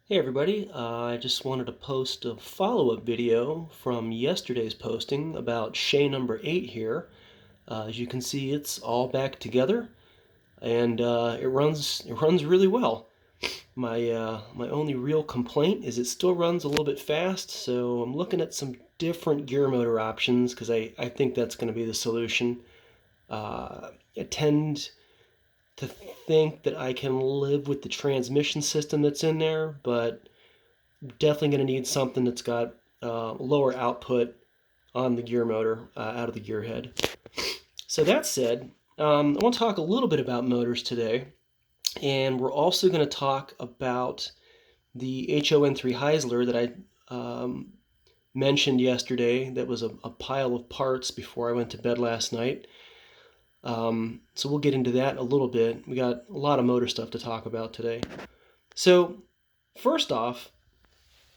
Hey everybody, I just wanted to post a follow-up video from yesterday's posting about Shay number 8 here. As you can see, it's all back together and it runs really well. My only real complaint is it still runs a little bit fast, so I'm looking at some different gear motor options because I think that's going to be the solution. I tend to think that I can live with the transmission system that's in there, but definitely going to need something that's got lower output on the gear motor out of the gear head. So that said, I want to talk a little bit about motors today, and we're also going to talk about the Hon3 Heisler that I mentioned yesterday. That was a pile of parts before I went to bed last night. So we'll get into that a little bit. We got a lot of motor stuff to talk about today. So first off,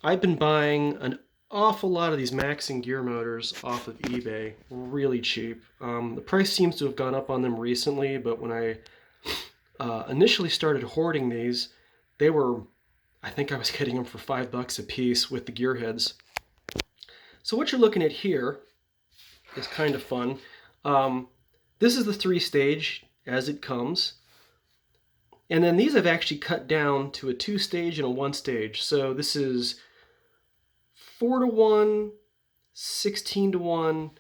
I've been buying an awful lot of these Maxon gear motors off of eBay, really cheap. The price seems to have gone up on them recently, but when I initially started hoarding these, I think I was getting them for $5 a piece with the gear heads. So what you're looking at here is kind of fun. This is the 3-stage as it comes. And then these I've actually cut down to a 2-stage and a 1-stage. So this is 4-to-1, 16-to-1,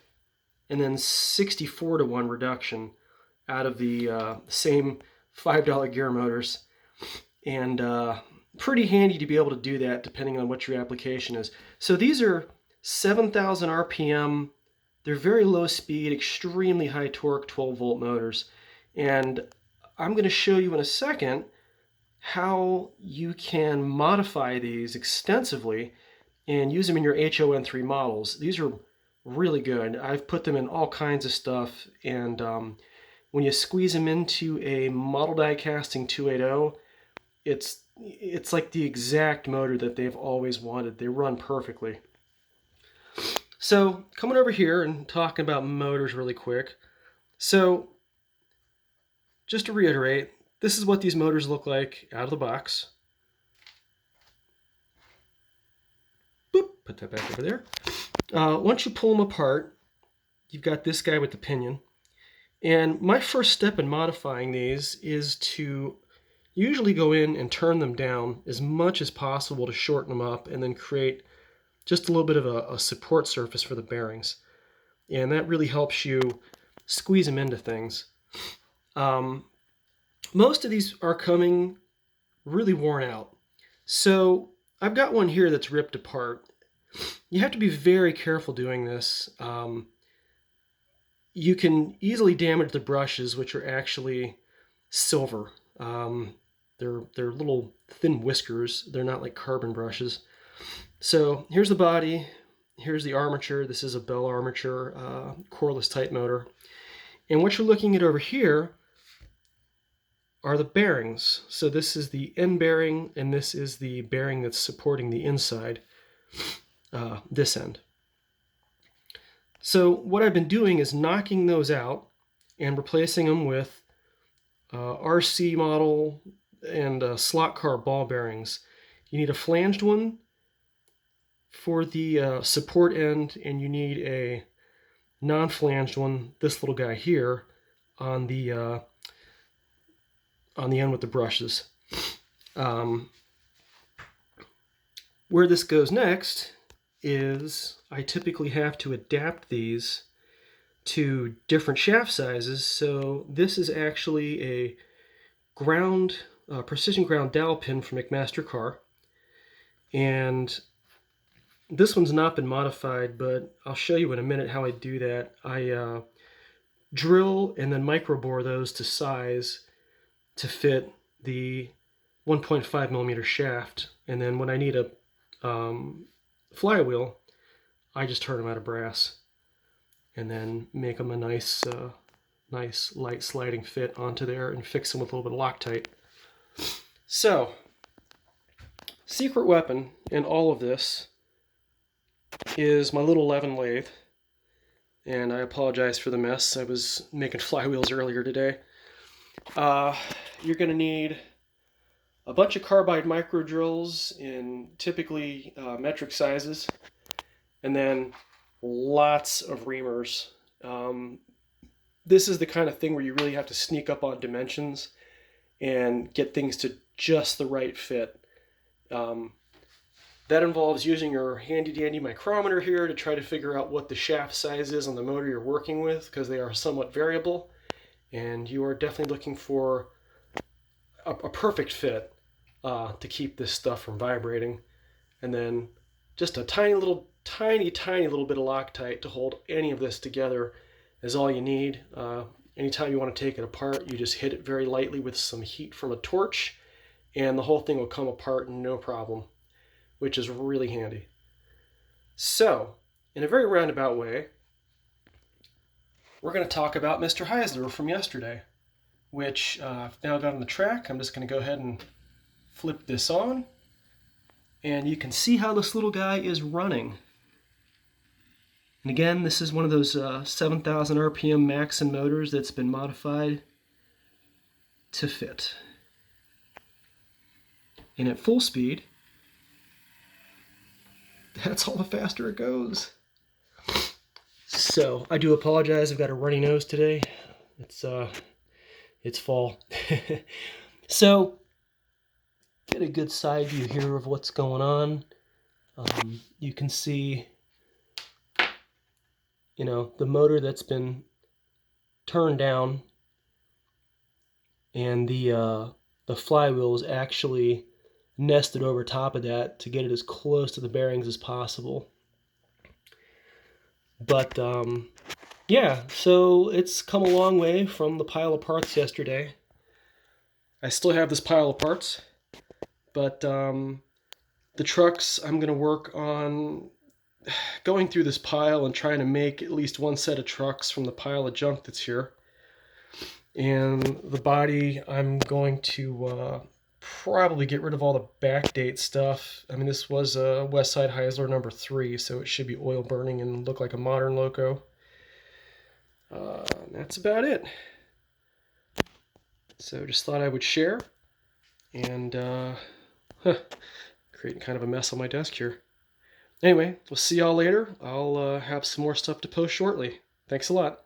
and then 64-to-1 reduction out of the same $5 gear motors. And pretty handy to be able to do that depending on what your application is. So these are 7,000 RPM. They're very low speed, extremely high torque 12-volt motors. And I'm going to show you in a second how you can modify these extensively and use them in your Hon3 models. These are really good. I've put them in all kinds of stuff, and when you squeeze them into a model die casting 280, it's like the exact motor that they've always wanted. They run perfectly. So coming over here and talking about motors really quick. So just to reiterate, this is what these motors look like out of the box. Boop, put that back over there. Once you pull them apart, you've got this guy with the pinion. And my first step in modifying these is to usually go in and turn them down as much as possible to shorten them up and then create just a little bit of a support surface for the bearings. And that really helps you squeeze them into things. Most of these are coming really worn out. So I've got one here that's ripped apart. You have to be very careful doing this. You can easily damage the brushes, which are actually silver. They're little thin whiskers. They're not like carbon brushes. So here's the body. Here's the armature. This is a Bell armature coreless type motor. And what you're looking at over here are the bearings. So this is the end bearing, and this is the bearing that's supporting the inside, this end. So what I've been doing is knocking those out and replacing them with RC model and slot car ball bearings. You need a flanged one for the support end, and you need a non-flanged one, this little guy here, on the end with the brushes. Where this goes next is I typically have to adapt these to different shaft sizes. So this is actually a precision ground dowel pin from McMaster-Carr, and this one's not been modified, but I'll show you in a minute how I do that. I drill and then microbore those to size to fit the 1.5 millimeter shaft, and then when I need a flywheel, I just turn them out of brass and then make them a nice light sliding fit onto there and fix them with a little bit of Loctite. So, secret weapon in all of this is my little 11 lathe, and I apologize for the mess. I was making flywheels earlier today. You're going to need a bunch of carbide micro drills in typically metric sizes, and then lots of reamers. This is the kind of thing where you really have to sneak up on dimensions and get things to just the right fit. That involves using your handy dandy micrometer here to try to figure out what the shaft size is on the motor you're working with, because they are somewhat variable, and you are definitely looking for a perfect fit to keep this stuff from vibrating. And then just a tiny little bit of Loctite to hold any of this together is all you need. Anytime you want to take it apart, you just hit it very lightly with some heat from a torch, and the whole thing will come apart no problem, which is really handy. So, in a very roundabout way, we're going to talk about Mr. Heisler from yesterday, which I've now got on the track. I'm just going to go ahead and flip this on, and you can see how this little guy is running. And again, this is one of those 7,000 RPM Maxon motors that's been modified to fit. And at full speed, that's all the faster it goes. So I do apologize, I've got a runny nose today. It's fall. So get a good side view here of what's going on. You can see, you know, the motor that's been turned down, and the flywheel is actually nested over top of that to get it as close to the bearings as possible. But yeah, so it's come a long way from the pile of parts yesterday. I still have this pile of parts, but the trucks, I'm going to work on going through this pile and trying to make at least one set of trucks from the pile of junk that's here. And the body, I'm going to probably get rid of all the backdate stuff. I mean, this was a Westside Heisler number 3, so it should be oil burning and look like a modern loco. That's about it. So just thought I would share, and creating kind of a mess on my desk here. Anyway, we'll see y'all later. I'll have some more stuff to post shortly. Thanks a lot.